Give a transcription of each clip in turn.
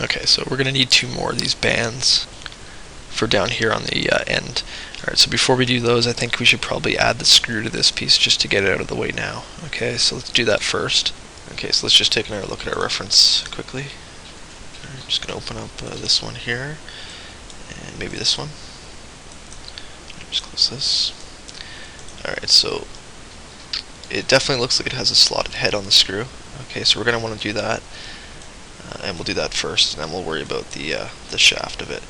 Okay, so we're going to need 2 more of these bands for down here on the end. Alright, so before we do those, I think we should probably add the screw to this piece just to get it out of the way now. Okay, so let's do that first. Okay, so let's just take another look at our reference quickly. I'm just going to open up this one here, and maybe this one. Just close this. Alright, so it definitely looks like it has a slotted head on the screw. Okay, so we're going to want to do that, and we'll do that first, and then we'll worry about the shaft of it.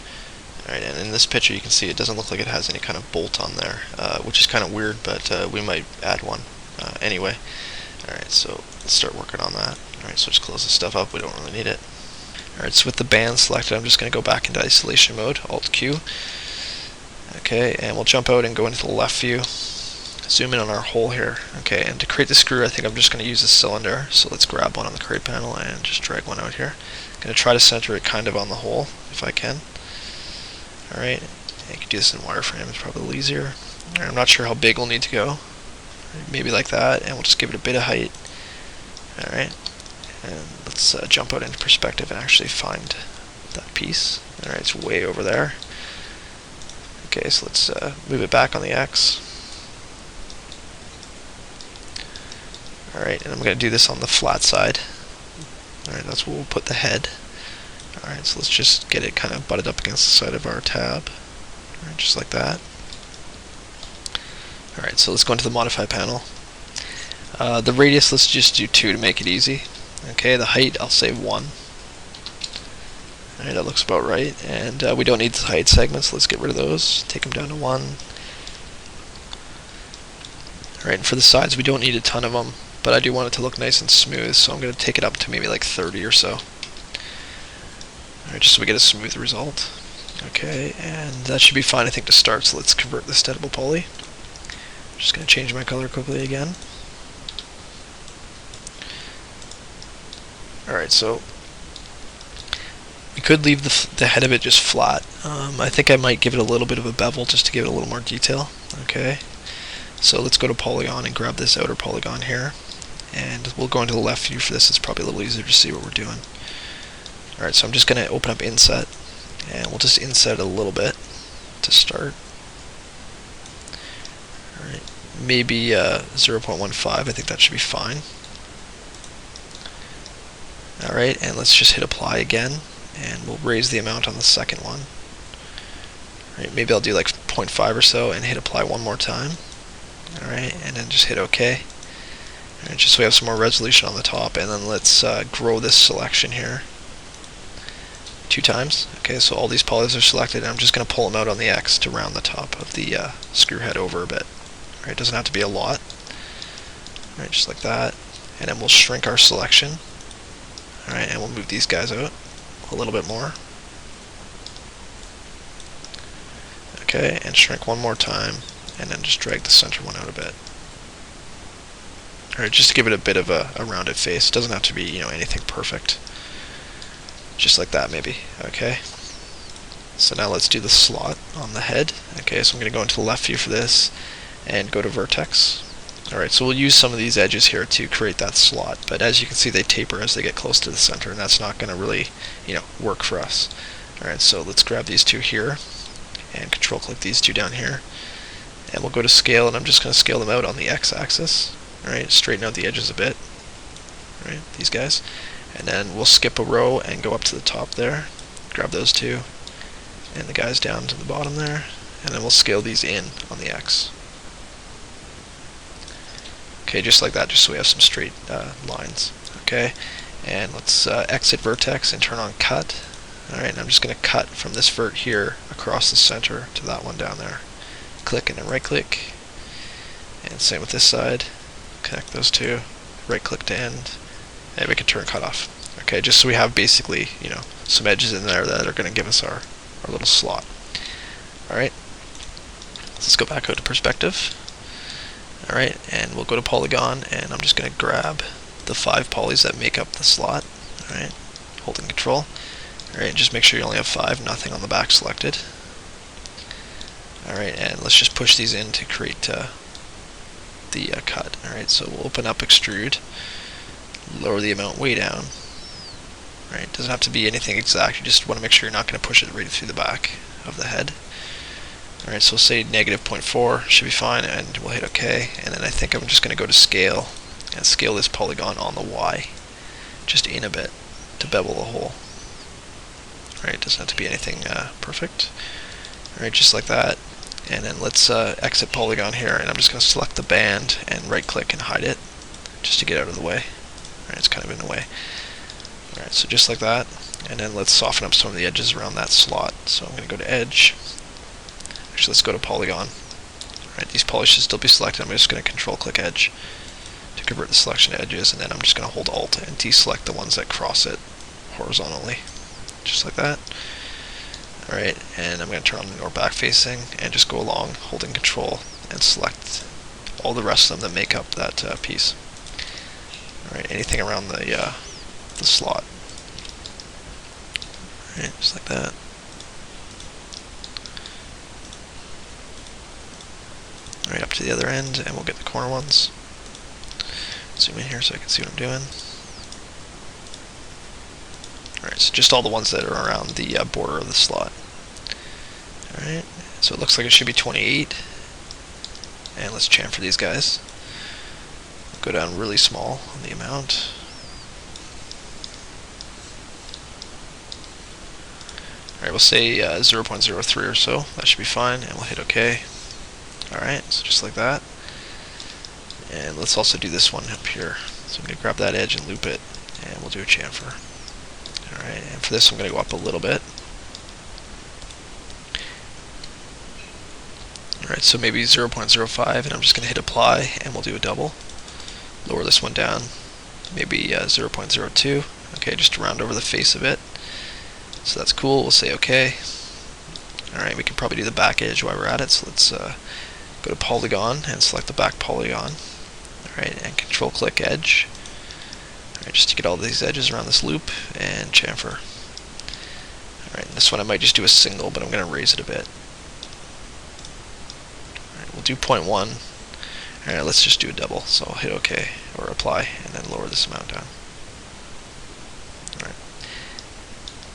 Alright, and in this picture you can see it doesn't look like it has any kind of bolt on there, which is kind of weird, but we might add one anyway. Alright, so let's start working on that. Alright, so just close this stuff up, we don't really need it. Alright, so with the band selected, I'm just going to go back into isolation mode, Alt-Q. Okay, and we'll jump out and go into the left view. Zoom in on our hole here. Okay, and to create the screw, I think I'm just going to use a cylinder. So let's grab one on the crate panel and just drag one out here. I'm going to try to center it kind of on the hole, if I can. Alright, you can do this in wireframe, it's probably easier. Right, I'm not sure how big we'll need to go. Maybe like that, and we'll just give it a bit of height. Alright, and let's jump out into perspective and actually find that piece. Alright, it's way over there. Okay, so let's move it back on the X. Alright, and I'm going to do this on the flat side. Alright, that's where we'll put the head. Alright, so let's just get it kind of butted up against the side of our tab. Alright, just like that. Alright, so let's go into the modify panel. The radius, let's just do 2 to make it easy. Okay, the height, I'll say 1. Alright, that looks about right. And we don't need the height segments, so let's get rid of those. Take them down to 1. Alright, and for the sides, we don't need a ton of them, but I do want it to look nice and smooth, so I'm going to take it up to maybe like 30 or so. Alright, just so we get a smooth result. Okay, and that should be fine, I think, to start, so let's convert this to editable poly. I'm just going to change my color quickly again. Alright, so we could leave the head of it just flat. I think I might give it a little bit of a bevel just to give it a little more detail. Okay, so let's go to polygon and grab this outer polygon here, and we'll go into the left view for this. It's probably a little easier to see what we're doing. Alright, so I'm just going to open up inset, and we'll just inset a little bit to start. Alright, maybe 0.15, I think that should be fine. Alright, and let's just hit apply again, and we'll raise the amount on the second one. Alright, maybe I'll do like 0.5 or so and hit apply one more time. Alright, and then just hit OK. Alright, just so we have some more resolution on the top, and then let's grow this selection here 2 times. Okay, so all these polys are selected, and I'm just going to pull them out on the X to round the top of the screw head over a bit. Alright, it doesn't have to be a lot. Alright, just like that. And then we'll shrink our selection. Alright, and we'll move these guys out a little bit more. Okay, and shrink one more time, and then just drag the center one out a bit. Alright, just to give it a bit of a rounded face. It doesn't have to be, you know, anything perfect. Just like that, maybe. Okay. So now let's do the slot on the head. Okay, so I'm going to go into the left view for this, and go to vertex. Alright, so we'll use some of these edges here to create that slot, but as you can see they taper as they get close to the center, and that's not going to really, you know, work for us. Alright, so let's grab these 2 here, and control click these 2 down here, and we'll go to scale, and I'm just going to scale them out on the x-axis. Alright, straighten out the edges a bit. Alright, these guys. And then we'll skip a row and go up to the top there, grab those 2, and the guys down to the bottom there, and then we'll scale these in on the x. Okay, just like that, just so we have some straight lines. Okay, and let's exit vertex and turn on cut. Alright, and I'm just going to cut from this vert here across the center to that one down there. Click and then right click, and same with this side. Connect those 2, right click to end, and we can turn cut off. Okay, just so we have basically, you know, some edges in there that are going to give us our little slot. Alright, let's go back out to perspective. Alright, and we'll go to polygon, and I'm just going to grab the 5 polys that make up the slot. Alright, holding control. Alright, just make sure you only have 5, nothing on the back selected. Alright, and let's just push these in to create the cut. Alright, so we'll open up extrude, lower the amount way down. Right, doesn't have to be anything exact, you just want to make sure you're not going to push it right through the back of the head. Alright, so say negative 0.4 should be fine, and we'll hit OK, and then I think I'm just going to go to scale, and scale this polygon on the Y, just in a bit, to bevel the hole. Alright, doesn't have to be anything perfect. Alright, just like that, and then let's exit polygon here, and I'm just going to select the band, and right click and hide it, just to get out of the way. Alright, it's kind of in the way. Alright, so just like that, and then let's soften up some of the edges around that slot. So I'm going to go to Edge. Actually, let's go to Polygon. Alright, these polys should still be selected. I'm just going to Control click Edge to convert the selection to edges, and then I'm just going to hold Alt and deselect the ones that cross it horizontally. Just like that. Alright, and I'm going to turn on the north back facing and just go along holding Control and select all the rest of them that make up that piece. Alright, anything around the slot. Alright, just like that. Alright, up to the other end, and we'll get the corner ones. Zoom in here so I can see what I'm doing. Alright, so just all the ones that are around the border of the slot. Alright, so it looks like it should be 28. And let's chamfer these guys. Go down really small on the amount. Alright, we'll say 0.03 or so. That should be fine, and we'll hit OK. Alright, so just like that. And let's also do this one up here. So I'm going to grab that edge and loop it, and we'll do a chamfer. Alright, and for this I'm going to go up a little bit. Alright, so maybe 0.05, and I'm just going to hit apply, and we'll do a double. Lower this one down, maybe 0.02. Okay, just to round over the face of it. So that's cool, we'll say OK. Alright, we can probably do the back edge while we're at it, so let's go to Polygon and select the back polygon. Alright, and Control click Edge. Alright, just to get all these edges around this loop, and chamfer. Alright, this one I might just do a single, but I'm going to raise it a bit. Alright, we'll do 0.1. Alright, let's just do a double, so I'll hit OK, or apply, and then lower this amount down. Alright,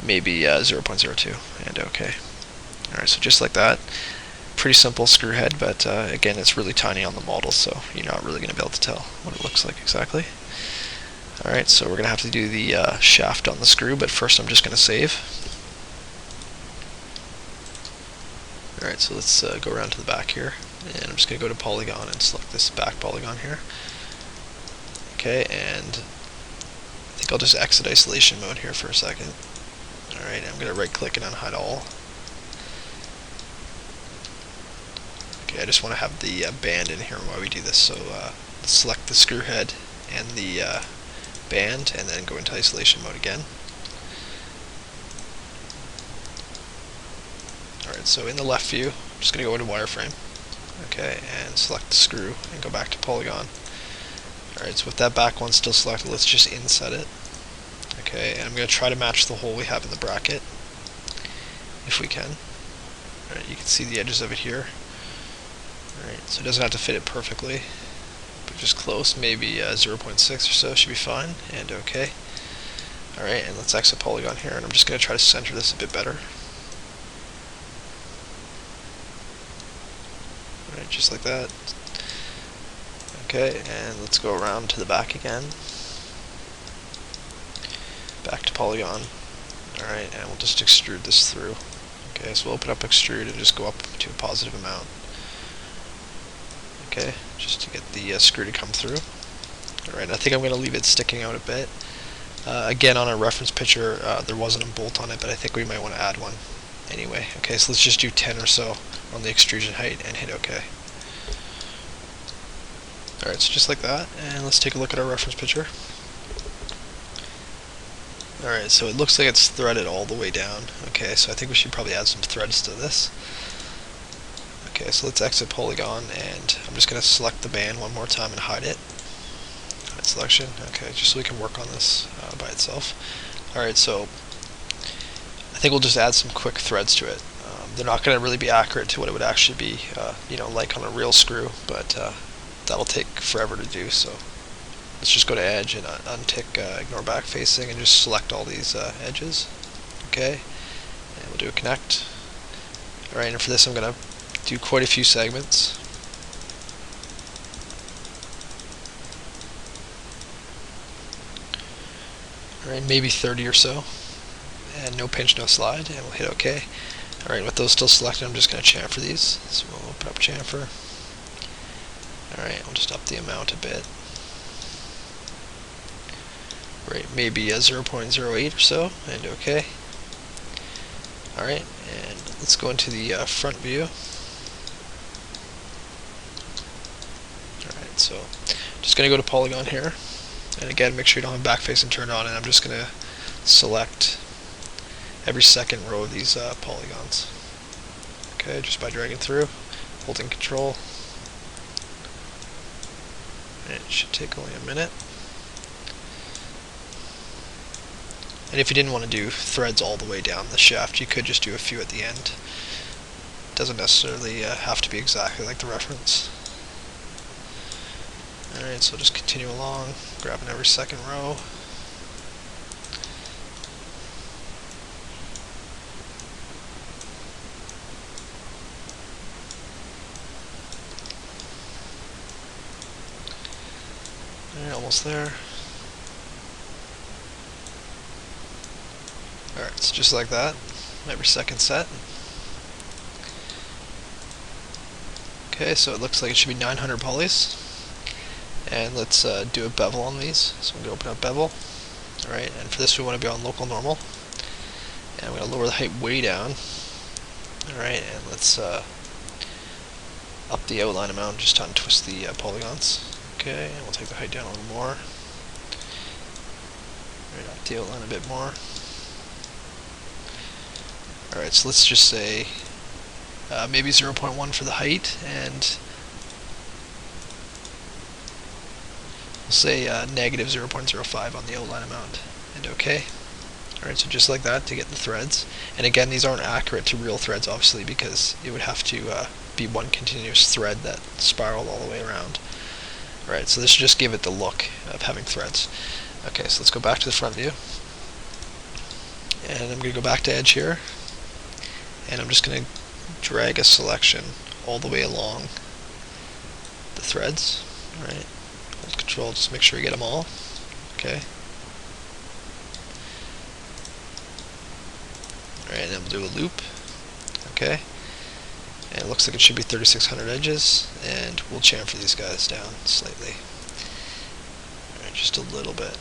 maybe 0.02, and OK. Alright, so just like that. Pretty simple screw head, but again, it's really tiny on the model, so you're not really going to be able to tell what it looks like exactly. Alright, so we're going to have to do the shaft on the screw, but first I'm just going to save. Alright, so let's go around to the back here, and I'm just going to go to Polygon and select this back polygon here. Okay, and I think I'll just exit isolation mode here for a second. Alright, I'm going to right click and unhide all. Okay, I just want to have the band in here while we do this, so let's select the screw head and the band, and then go into isolation mode again. Alright, so in the left view, I'm just going to go into wireframe, okay, and select the screw, and go back to polygon. Alright, so with that back one still selected, let's just inset it. Okay, and I'm going to try to match the hole we have in the bracket, if we can. Alright, you can see the edges of it here. Alright, so it doesn't have to fit it perfectly, but just close, maybe 0.6 or so should be fine, and OK. Alright, and let's exit polygon here, and I'm just going to try to center this a bit better. Alright, just like that. Okay, and let's go around to the back again. Back to polygon. Alright, and we'll just extrude this through. Okay, so we'll open up extrude and just go up to a positive amount. Okay, just to get the screw to come through. Alright, I think I'm going to leave it sticking out a bit. Again, on our reference picture, there wasn't a bolt on it, but I think we might want to add one anyway. Okay, so let's just do 10 or so on the extrusion height and hit OK. Alright, so just like that, and let's take a look at our reference picture. Alright, so it looks like it's threaded all the way down. Okay, so I think we should probably add some threads to this. Okay, so let's exit polygon, and I'm just going to select the band one more time and hide it. Hide selection, okay, just so we can work on this by itself. Alright, so I think we'll just add some quick threads to it. They're not going to really be accurate to what it would actually be, like on a real screw, but that'll take forever to do, so let's just go to edge and untick ignore back facing and just select all these edges. Okay, and we'll do a connect. Alright, and for this I'm going to do quite a few segments. Alright, maybe 30 or so. And no pinch, no slide, and we'll hit OK. Alright, with those still selected, I'm just going to chamfer these. So we'll open up chamfer. Alright, I'll just up the amount a bit. Right, maybe 0.08 or so, and OK. Alright, and let's go into the front view. Alright, so just going to go to polygon here. And again, make sure you don't have back facing turned on, and I'm just going to select every second row of these polygons. Okay, just by dragging through, holding control. It should take only a minute. And if you didn't want to do threads all the way down the shaft, you could just do a few at the end. Doesn't necessarily have to be exactly like the reference. Alright, so just continue along, grabbing every second row. Alright, almost there. Alright, so just like that, every second set. Okay, so it looks like it should be 900 polys. And let's do a bevel on these. So I'm going to open up bevel. Alright, and for this we want to be on local normal. And I'm going to lower the height way down. Alright, and let's up the outline amount just to untwist the polygons. Okay, and we'll take the height down a little more. Alright, up the outline a bit more. Alright, so let's just say maybe 0.1 for the height, and we'll say negative 0.05 on the outline amount, and OK. Alright, so just like that to get the threads. And again, these aren't accurate to real threads, obviously, because it would have to be one continuous thread that spiraled all the way around. Alright, so this should just give it the look of having threads. Okay, so let's go back to the front view. And I'm going to go back to edge here. And I'm just going to drag a selection all the way along the threads. Alright, hold control, just make sure you get them all. Okay. Alright, and then we'll do a loop. Okay. And it looks like it should be 3600 edges, and we'll chamfer these guys down slightly. Alright, just a little bit.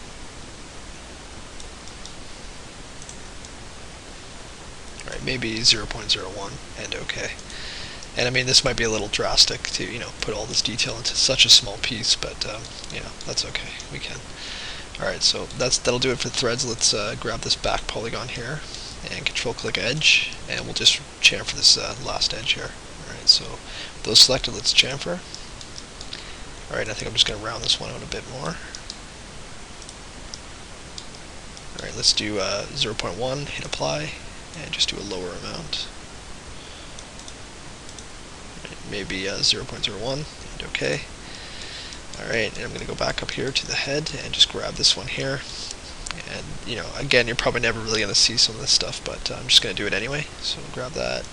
Alright, maybe 0.01, and OK. And I mean, this might be a little drastic to, put all this detail into such a small piece, but, that's okay. We can. Alright, so that'll do it for the threads. Let's grab this back polygon here, and control-click edge, and we'll just chamfer this last edge here. Alright, so with those selected, let's chamfer. Alright, I think I'm just going to round this one out a bit more. Alright, let's do 0.1, hit apply, and just do a lower amount. Right, maybe 0.01, and OK. Alright, and I'm going to go back up here to the head and just grab this one here. And, again, you're probably never really going to see some of this stuff, but I'm just going to do it anyway. So we'll grab that,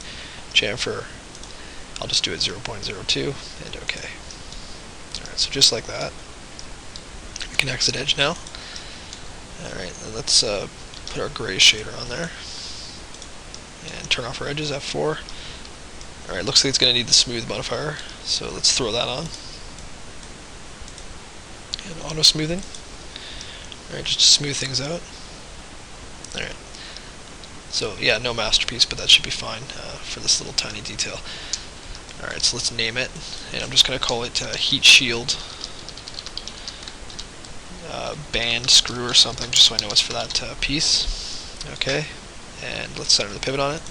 chamfer, I'll just do it 0.02, and OK. Alright, so just like that. We can exit edge now. Alright, then let's put our gray shader on there. And turn off our edges, F4. Alright, looks like it's going to need the smooth modifier, so let's throw that on. And auto smoothing. Alright, just to smooth things out. Alright. So, yeah, no masterpiece, but that should be fine for this little tiny detail. Alright, so let's name it, and I'm just going to call it heat shield band screw or something, just so I know it's for that piece. Okay, and let's center the pivot on it.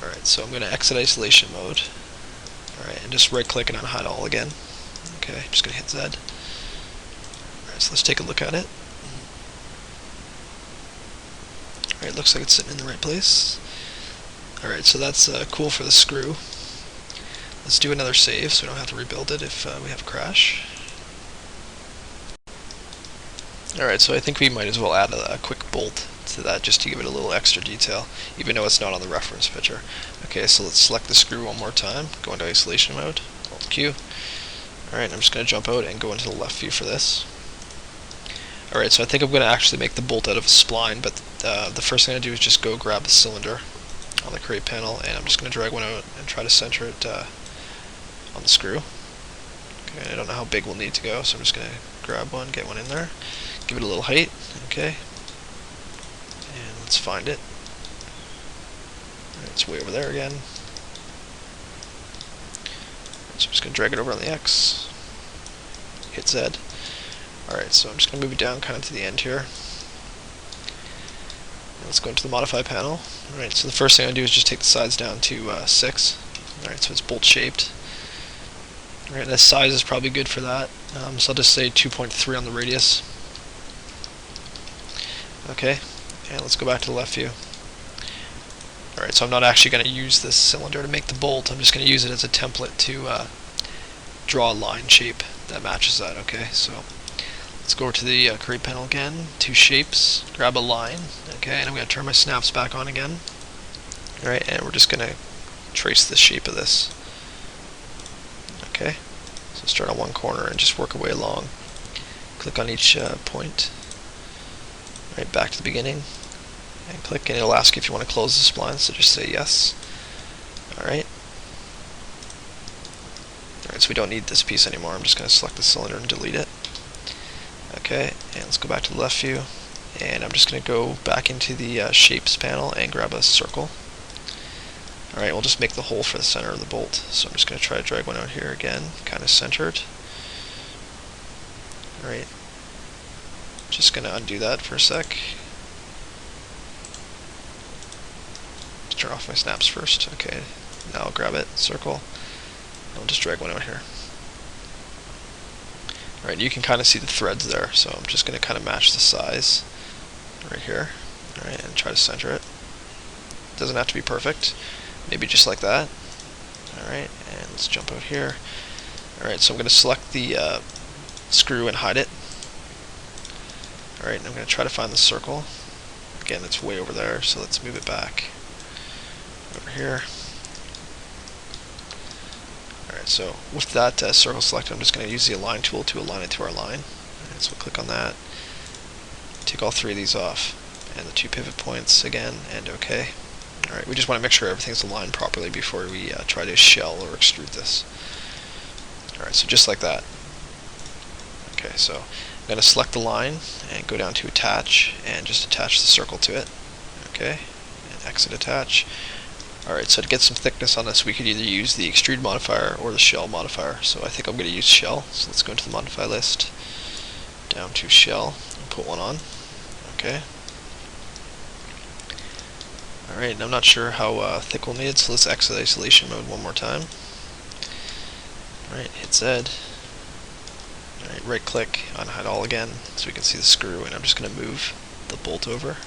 Alright, so I'm going to exit isolation mode. Alright, and just right click and unhide all again. Okay, just going to hit Z. Alright, so let's take a look at it. Alright, looks like it's sitting in the right place. Alright, so that's cool for the screw. Let's do another save so we don't have to rebuild it if we have a crash. Alright, so I think we might as well add a quick bolt to that just to give it a little extra detail, even though it's not on the reference picture. Okay, so let's select the screw one more time, go into isolation mode, Alt Q. Alright, I'm just going to jump out and go into the left view for this. Alright, so I think I'm going to actually make the bolt out of a spline, but the first thing I do is just go grab the cylinder on the create panel, and I'm just going to drag one out and try to center it on the screw. Okay, I don't know how big we'll need to go, so I'm just going to grab one, get one in there, give it a little height, okay, and let's find it. Alright, it's way over there again. So I'm just going to drag it over on the X, hit Z. Alright, so I'm just going to move it down kind of to the end here. And let's go into the modify panel. Alright, so the first thing I do is just take the sides down to 6. Alright, so it's bolt shaped. Alright, this size is probably good for that. So I'll just say 2.3 on the radius. Okay, and let's go back to the left view. Alright, so I'm not actually going to use this cylinder to make the bolt, I'm just going to use it as a template to draw a line shape that matches that. Okay, so let's go over to the create panel again, two shapes, grab a line, okay, and I'm going to turn my snaps back on again. Alright, and we're just going to trace the shape of this. Okay, so start on one corner and just work our way along. Click on each point, right back to the beginning, and click, and it'll ask you if you want to close the spline, so just say yes. Alright. Alright, so we don't need this piece anymore. I'm just going to select the cylinder and delete it. Okay, and let's go back to the left view, and I'm just going to go back into the shapes panel and grab a circle. Alright, we'll just make the hole for the center of the bolt. So I'm just going to try to drag one out here again, kind of centered. Alright, just going to undo that for a sec. Turn off my snaps first. Okay, now I'll grab it, circle, and I'll just drag one out here. Alright, you can kind of see the threads there, so I'm just going to kind of match the size right here. Alright, and try to center it. Doesn't have to be perfect, maybe just like that. Alright, and let's jump out here. Alright, so I'm going to select the screw and hide it. Alright, and I'm going to try to find the circle. Again, it's way over there, so let's move it back over here. Alright, so with that circle selected, I'm just going to use the align tool to align it to our line. Alright, so we'll click on that, take all three of these off, and the two pivot points again, and OK. Alright, we just want to make sure everything's aligned properly before we try to shell or extrude this. Alright, so just like that. Okay, so I'm going to select the line and go down to attach and just attach the circle to it. Okay, and exit attach. Alright, so to get some thickness on this, we could either use the extrude modifier or the shell modifier. So I think I'm going to use shell. So let's go into the modify list, down to shell, and put one on. Okay. Alright, and I'm not sure how thick we'll need it, so let's exit isolation mode one more time. Alright, hit Z. Alright, right click, unhide all again, so we can see the screw, and I'm just going to move the bolt over,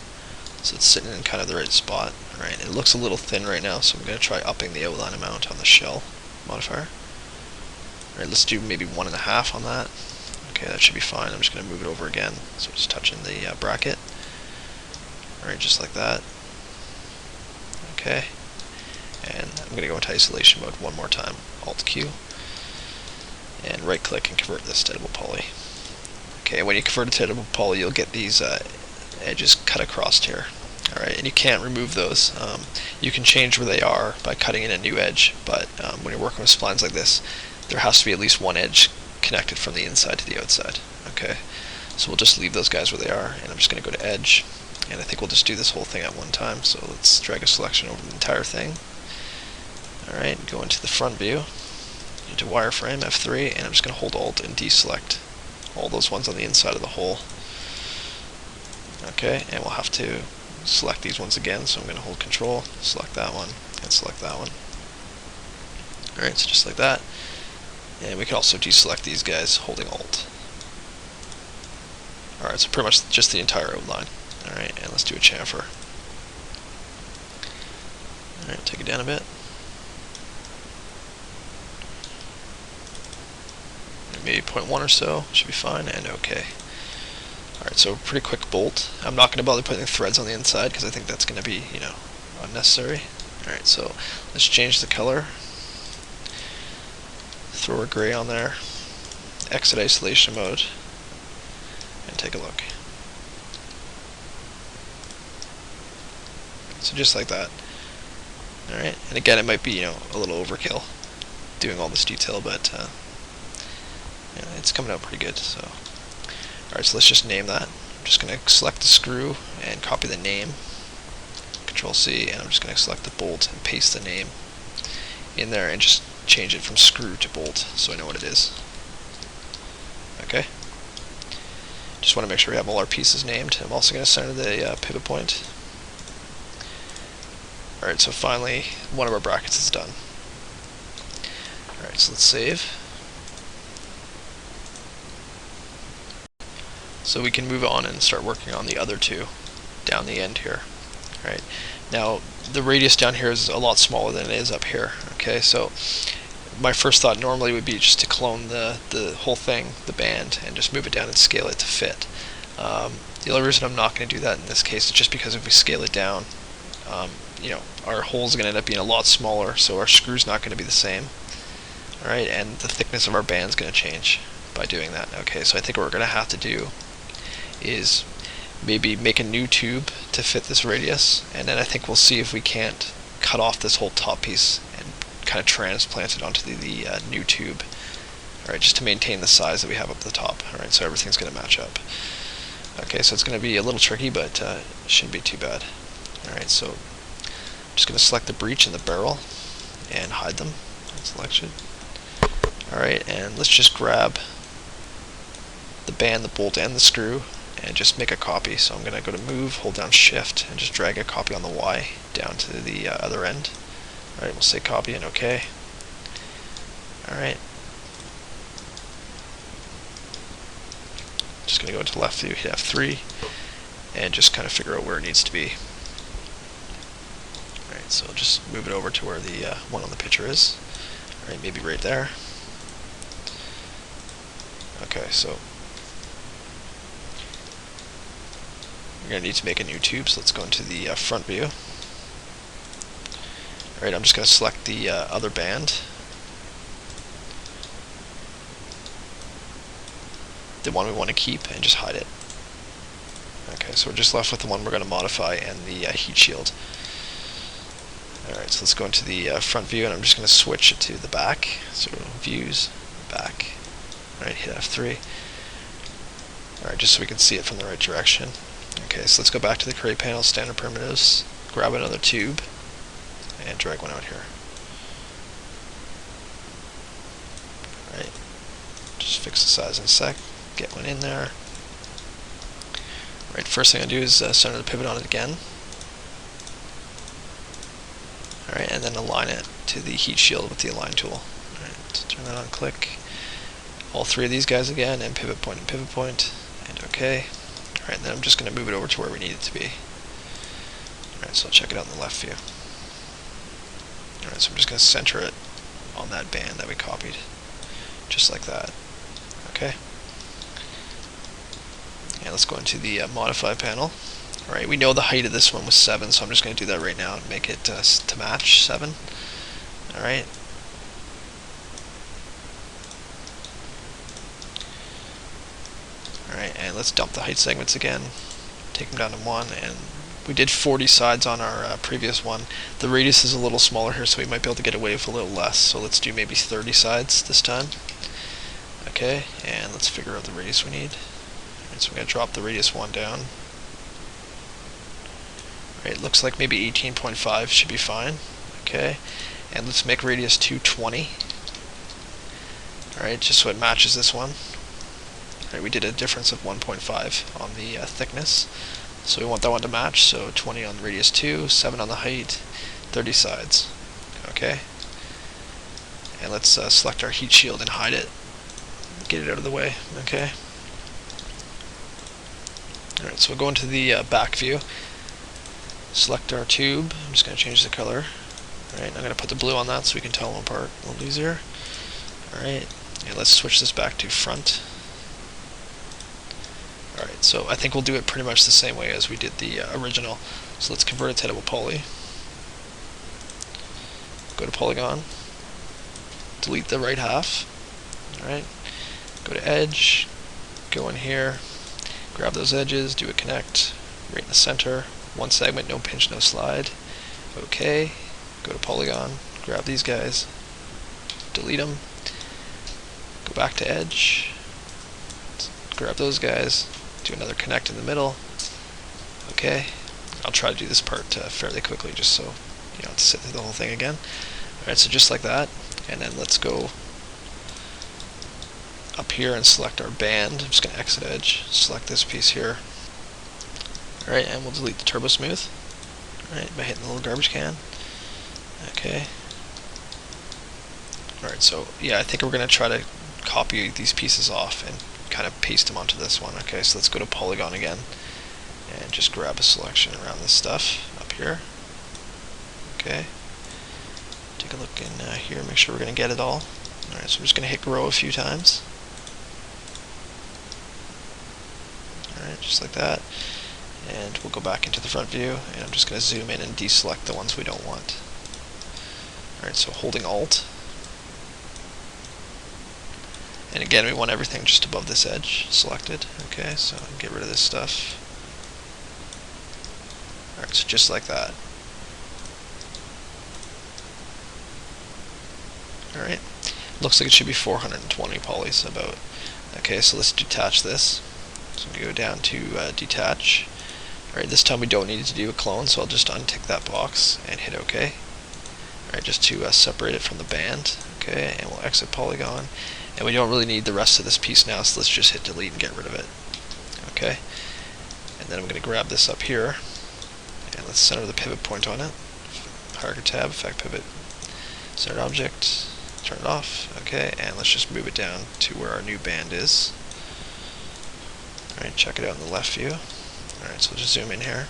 so it's sitting in kind of the right spot. Alright, it looks a little thin right now, so I'm going to try upping the outline amount on the shell modifier. Alright, let's do maybe 1.5 on that. Okay, that should be fine. I'm just going to move it over again, so it's touching the bracket. Alright, just like that. Okay, and I'm going to go into isolation mode one more time, Alt Q, and right click and convert this to editable poly. Okay, when you convert it to editable poly, you'll get these edges cut across here. Alright, and you can't remove those. You can change where they are by cutting in a new edge, but when you're working with splines like this, there has to be at least one edge connected from the inside to the outside. Okay, so we'll just leave those guys where they are, and I'm just going to go to edge, and I think we'll just do this whole thing at one time. So let's drag a selection over the entire thing. Alright, go into the front view, into wireframe, F3, and I'm just going to hold Alt and deselect all those ones on the inside of the hole. Okay, and we'll have to select these ones again, so I'm going to hold Control, select that one, and select that one. Alright, so just like that. And we can also deselect these guys holding Alt. Alright, so pretty much just the entire outline. Alright, and let's do a chamfer. Alright, take it down a bit. Maybe 0.1 or so, should be fine, and OK. Alright, so pretty quick bolt. I'm not going to bother putting threads on the inside because I think that's going to be, unnecessary. Alright, so let's change the color. Throw a gray on there. Exit isolation mode. And take a look. So just like that. Alright, and again it might be, a little overkill doing all this detail, but it's coming out pretty good. So, alright, so let's just name that. I'm just going to select the screw and copy the name. Control C, and I'm just going to select the bolt and paste the name in there and just change it from screw to bolt so I know what it is. Okay. Just want to make sure we have all our pieces named. I'm also going to center the pivot point. Alright, so finally one of our brackets is done. Alright, so let's save. So we can move on and start working on the other two down the end here. Right. Now the radius down here is a lot smaller than it is up here. Okay, so my first thought normally would be just to clone the whole thing, the band, and just move it down and scale it to fit. The only reason I'm not going to do that in this case is just because if we scale it down, our hole's going to end up being a lot smaller, so our screw's not going to be the same. Alright, and the thickness of our band's going to change by doing that. Okay, so I think what we're going to have to do is maybe make a new tube to fit this radius, and then I think we'll see if we can't cut off this whole top piece and kind of transplant it onto the new tube. Alright, just to maintain the size that we have up the top. Alright, so everything's going to match up. Okay, so it's going to be a little tricky, but it shouldn't be too bad. Alright, so I'm just going to select the breech and the barrel and hide them. Selection. Alright, and let's just grab the band, the bolt, and the screw and just make a copy. So I'm going to go to move, hold down shift, and just drag a copy on the Y down to the other end. Alright, we'll say copy and OK. Alright. Just going to go into left view, hit F3, and just kind of figure out where it needs to be. Alright, so just move it over to where the one on the picture is. Alright, maybe right there. Okay, so we're going to need to make a new tube, so let's go into the front view. Alright, I'm just going to select the other band. The one we want to keep, and just hide it. Okay, so we're just left with the one we're going to modify and the heat shield. Alright, so let's go into the front view, and I'm just going to switch it to the back. So views, back. Alright, hit F3. Alright, just so we can see it from the right direction. Okay, so let's go back to the create panel, standard primitives, grab another tube, and drag one out here. Alright, just fix the size in a sec, get one in there. Alright, first thing I do is center the pivot on it again. Alright, and then align it to the heat shield with the align tool. Alright, turn that on, click. All three of these guys again, and pivot point, and OK. Alright, and then I'm just going to move it over to where we need it to be. Alright, so I'll check it out in the left view. Alright, so I'm just going to center it on that band that we copied. Just like that. Okay. And let's go into the modify panel. Alright, we know the height of this one was 7, so I'm just going to do that right now and make it to match 7. Alright. Alright, and let's dump the height segments again, take them down to 1, and we did 40 sides on our previous one. The radius is a little smaller here, so we might be able to get away with a little less, so let's do maybe 30 sides this time. Okay, and let's figure out the radius we need. Alright, so we're going to drop the radius 1 down. Alright, looks like maybe 18.5 should be fine. Okay, and let's make radius 220. Alright, just so it matches this one. Alright, we did a difference of 1.5 on the thickness, so we want that one to match, so 20 on radius 2, 7 on the height, 30 sides. Okay, and let's select our heat shield and hide it, get it out of the way. Okay, alright, so we'll go into the back view, select our tube. I'm just going to change the color. Alright, I'm going to put the blue on that so we can tell them apart a little easier. Alright, and let's switch this back to front. Alright, so I think we'll do it pretty much the same way as we did the original. So let's convert it to editable poly. Go to polygon. Delete the right half. Alright. Go to edge. Go in here. Grab those edges. Do a connect. Right in the center. One segment, no pinch, no slide. Okay. Go to polygon. Grab these guys. Delete them. Go back to edge. Grab those guys. Do another connect in the middle. Okay. I'll try to do this part fairly quickly just so you don't have to sit through the whole thing again. Alright, so just like that. And then let's go up here and select our band. I'm just going to exit edge. Select this piece here. Alright, and we'll delete the turbo smooth. Alright, by hitting the little garbage can. Okay. Alright, so yeah, I think we're going to try to copy these pieces off and kind of paste them onto this one. Okay, so let's go to polygon again and just grab a selection around this stuff up here. Okay, take a look in here, make sure we're going to get it all. Alright, so I'm just going to hit grow a few times. Alright, just like that. And we'll go back into the front view, and I'm just going to zoom in and deselect the ones we don't want. Alright, so holding Alt. And again, we want everything just above this edge selected. Okay, so get rid of this stuff. Alright, so just like that. Alright, looks like it should be 420 polys about. Okay, so let's detach this. So we go down to detach. Alright, this time we don't need to do a clone, so I'll just untick that box and hit OK. Alright, just to separate it from the band. Okay, and we'll exit polygon. And we don't really need the rest of this piece now, so let's just hit delete and get rid of it. Okay, and then I'm going to grab this up here, and let's center the pivot point on it. Hierarchy tab, effect pivot, center object, turn it off. Okay, and let's just move it down to where our new band is. Alright, check it out in the left view. Alright, so we'll just zoom in here.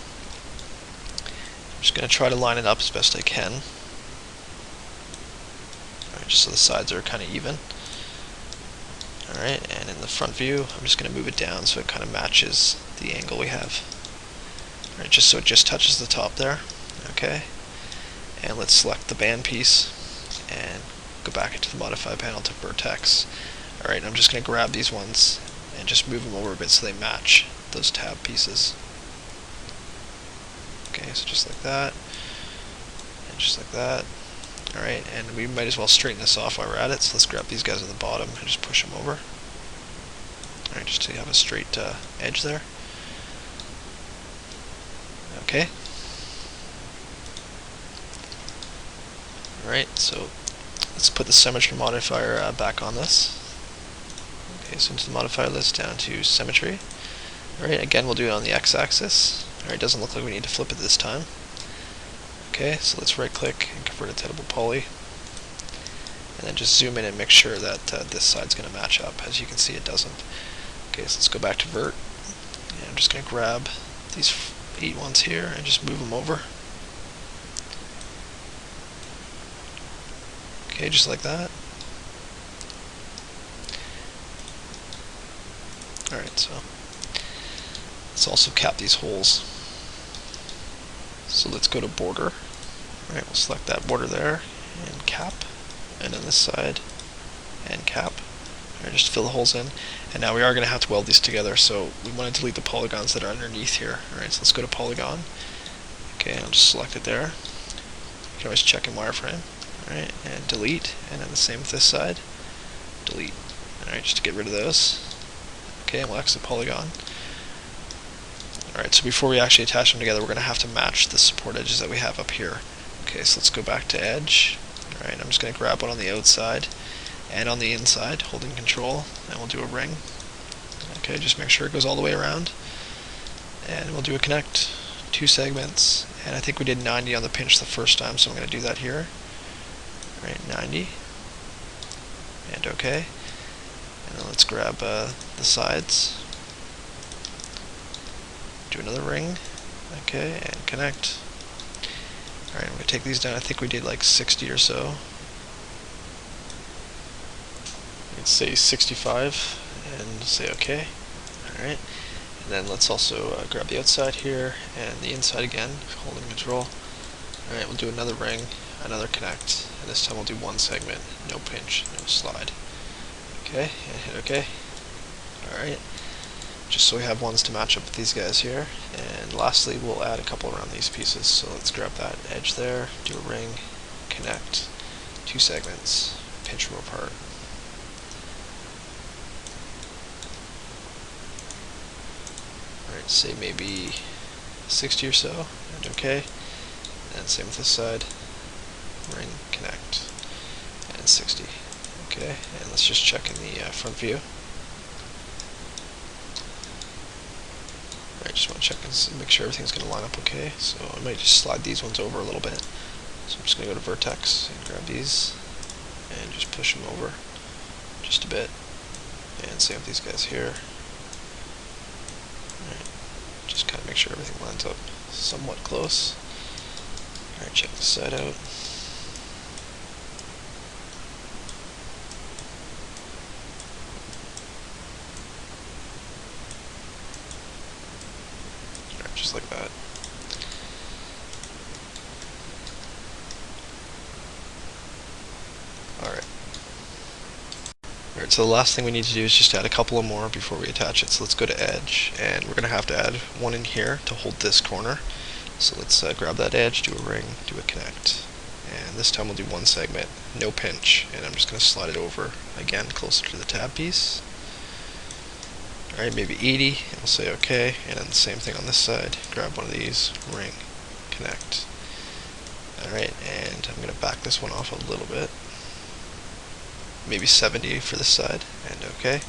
I'm just going to try to line it up as best I can. Alright, just so the sides are kind of even. Alright, and in the front view, I'm just going to move it down so it kind of matches the angle we have. Alright, just so it just touches the top there. Okay, and let's select the band piece and go back into the modify panel to vertex. Alright, I'm just going to grab these ones and just move them over a bit so they match those tab pieces. Okay, so just like that, and just like that. Alright, and we might as well straighten this off while we're at it, so let's grab these guys at the bottom and just push them over. Alright, just so you have a straight edge there. Okay. Alright, so let's put the symmetry modifier back on this. Okay, so into the modifier list down to symmetry. Alright, again we'll do it on the x-axis. Alright, doesn't look like we need to flip it this time. Okay, so let's right click and convert it to editable poly. And then just zoom in and make sure that this side's going to match up. As you can see, it doesn't. Okay, so let's go back to vert. And I'm just going to grab these 8 ones here and just move them over. Okay, just like that. Alright, so let's also cap these holes. So let's go to border. Alright, we'll select that border there and cap, and on this side and cap. Alright, just fill the holes in. And now we are going to have to weld these together, so we want to delete the polygons that are underneath here. Alright, so let's go to polygon. Okay, I'll just select it there. You can always check in wireframe. Alright, and delete, and then the same with this side. Delete. Alright, just to get rid of those. Okay, and we'll exit polygon. Alright, so before we actually attach them together, we're going to have to match the support edges that we have up here. Okay, so let's go back to edge. Alright, I'm just going to grab one on the outside and on the inside, holding control, and we'll do a ring. Okay, just make sure it goes all the way around. And we'll do a connect, 2 segments, and I think we did 90 on the pinch the first time, so I'm going to do that here. Alright, 90. And okay. And then let's grab the sides. Do another ring. Okay, and connect. Alright, I'm going to take these down. I think we did like 60 or so. Let's say 65 and say okay. Alright, And then let's also grab the outside here and the inside again, holding control. Alright, we'll do another ring, another connect, and this time we'll do one segment, no pinch, no slide. Okay, and hit OK. Alright, just so we have ones to match up with these guys here. And lastly, we'll add a couple around these pieces. So let's grab that edge there, do a ring, connect, two segments, pinch them apart. Alright, say maybe 60 or so, and OK. And same with this side, ring, connect, and 60. Okay, and let's just check in the front view. Alright, just want to check and make sure everything's going to line up okay. So I might just slide these ones over a little bit. So I'm just going to go to vertex and grab these and just push them over just a bit. And same with these guys here. Alright, just kind of make sure everything lines up somewhat close. Alright, check this side out. Alright, just like that. Alright. Alright, so the last thing we need to do is just add a couple of more before we attach it. So let's go to edge, and we're going to have to add one in here to hold this corner. So let's grab that edge, do a ring, do a connect. And this time we'll do one segment, no pinch, and I'm just going to slide it over again closer to the tab piece. Alright, maybe 80, and we'll say OK, and then the same thing on this side, grab one of these, ring, connect. Alright, and I'm going to back this one off a little bit, maybe 70 for this side, and OK.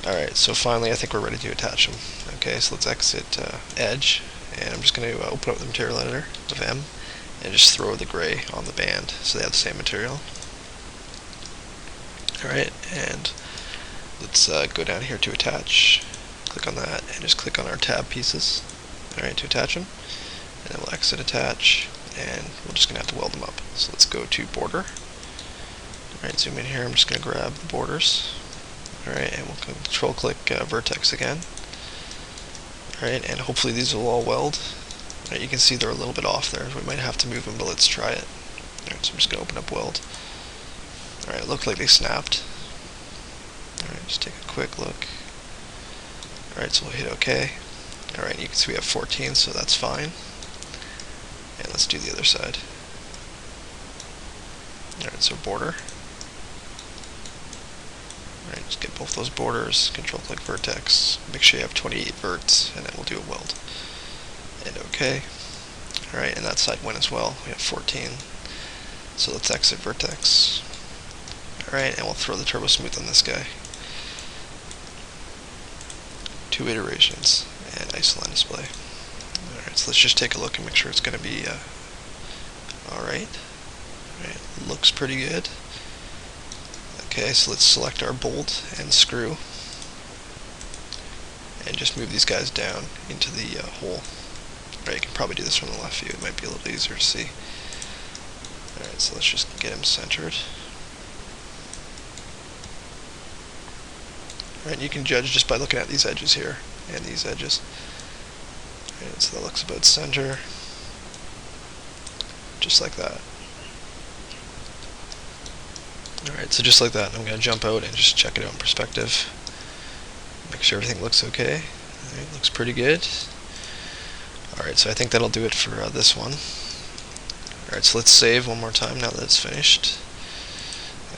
Alright, so finally I think we're ready to attach them. Okay, so let's exit edge, and I'm just going to open up the material editor of M, and just throw the gray on the band so they have the same material. Alright, and let's go down here to attach, click on that, and just click on our tab pieces, alright, to attach them, and then we'll exit attach, and we're just going to have to weld them up. So let's go to border, alright, zoom in here, I'm just going to grab the borders, alright, and we'll control click vertex again, alright, and hopefully these will all weld. Alright, you can see they're a little bit off there, we might have to move them, but let's try it. Alright, so I'm just going to open up weld. Alright, it looked like they snapped. Alright, just take a quick look. Alright, so we'll hit OK. Alright, you can see we have 14, so that's fine. And let's do the other side. Alright, so border. Alright, just get both those borders, control click vertex, make sure you have 28 verts, and then we'll do a weld. And OK. Alright, and that side went as well, we have 14. So let's exit vertex. Alright, and we'll throw the turbo smooth on this guy. 2 iterations, and isoline display. Alright, so let's just take a look and make sure it's going to be alright. Alright, looks pretty good. Okay, so let's select our bolt and screw, and just move these guys down into the hole. Alright, you can probably do this from the left view, it might be a little easier to see. Alright, so let's just get him centered. Alright, you can judge just by looking at these edges here, and these edges. Alright, so that looks about center. Just like that. Alright, so just like that, I'm going to jump out and just check it out in perspective. Make sure everything looks okay. Alright, looks pretty good. Alright, so I think that'll do it for this one. Alright, so let's save one more time now that it's finished.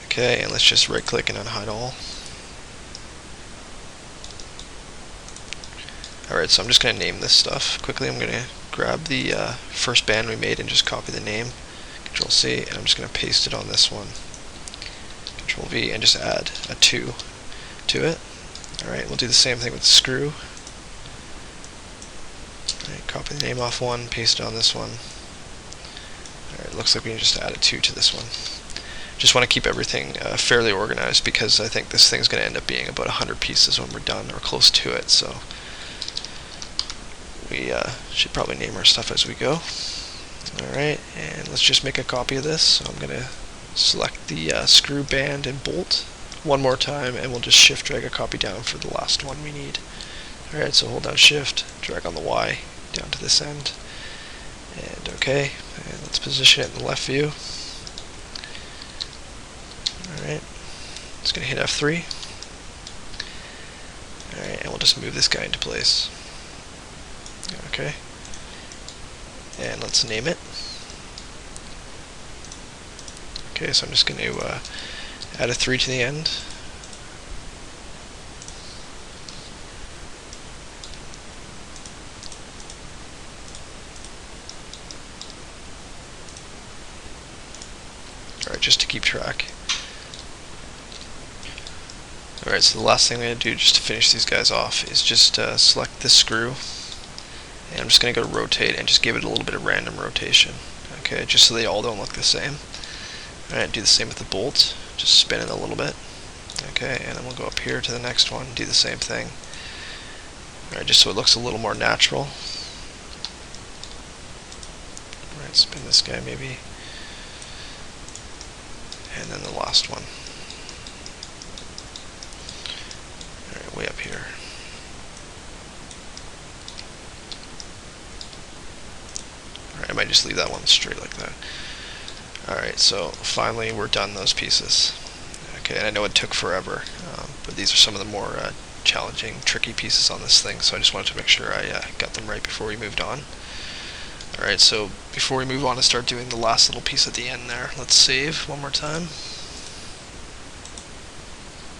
Okay, and let's just right click and unhide all. Alright, so I'm just going to name this stuff quickly. I'm going to grab the first band we made and just copy the name. Control C, and I'm just going to paste it on this one. Control V, and just add a 2 to it. Alright, we'll do the same thing with the screw. Alright, copy the name off one, paste it on this one. Alright, looks like we can just add a 2 to this one. Just want to keep everything fairly organized, because I think this thing's going to end up being about 100 pieces when we're done, or close to it, so we should probably name our stuff as we go. Alright, and let's just make a copy of this. So I'm going to select the screw, band, and bolt one more time, and we'll just shift drag a copy down for the last one we need. Alright, so hold down shift, drag on the Y down to this end, and okay, and let's position it in the left view. Alright, it's going to hit F3. Alright, and we'll just move this guy into place. Okay, and let's name it. Okay, so I'm just going to add a 3 to the end. Alright, just to keep track. Alright, so the last thing I'm going to do just to finish these guys off is just select this screw, and I'm just going to go to rotate and just give it a little bit of random rotation. Okay, just so they all don't look the same. Alright, do the same with the bolt, just spin it a little bit. Okay, and then we'll go up here to the next one, do the same thing. Alright, just so it looks a little more natural. Alright, spin this guy maybe. And then the last one. Alright, way up here. Alright, I might just leave that one straight like that. Alright, so finally we're done those pieces. Okay, and I know it took forever, but these are some of the more challenging, tricky pieces on this thing, so I just wanted to make sure I got them right before we moved on. Alright, so before we move on to start doing the last little piece at the end there, let's save one more time.